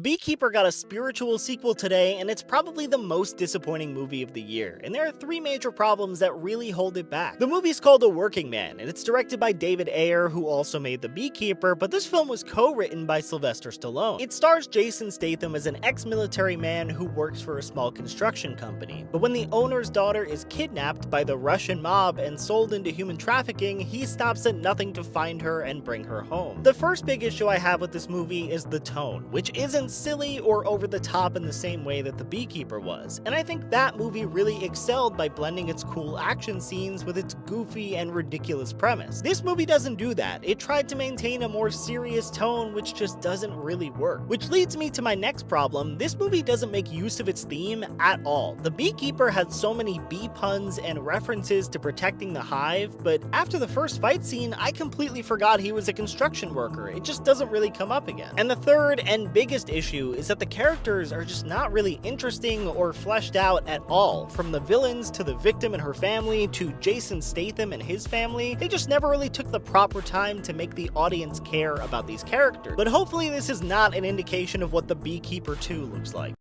Beekeeper got a spiritual sequel today, and it's probably the most disappointing movie of the year, and there are three major problems that really hold it back. The movie's called A Working Man, and it's directed by David Ayer, who also made The Beekeeper, but this film was co-written by Sylvester Stallone. It stars Jason Statham as an ex-military man who works for a small construction company, but when the owner's daughter is kidnapped by the Russian mob and sold into human trafficking, he stops at nothing to find her and bring her home. The first big issue I have with this movie is the tone, which isn't silly or over the top in the same way that The Beekeeper was, and I think that movie really excelled by blending its cool action scenes with its goofy and ridiculous premise. This movie doesn't do that. It tried to maintain a more serious tone, which just doesn't really work. Which leads me to my next problem: this movie doesn't make use of its theme at all. The Beekeeper had so many bee puns and references to protecting the hive, but after the first fight scene, I completely forgot he was a construction worker. It just doesn't really come up again. And the third and biggest issue is that the characters are just not really interesting or fleshed out at all. From the villains to the victim and her family to Jason Statham and his family, they just never really took the proper time to make the audience care about these characters. But hopefully this is not an indication of what The Beekeeper 2 looks like.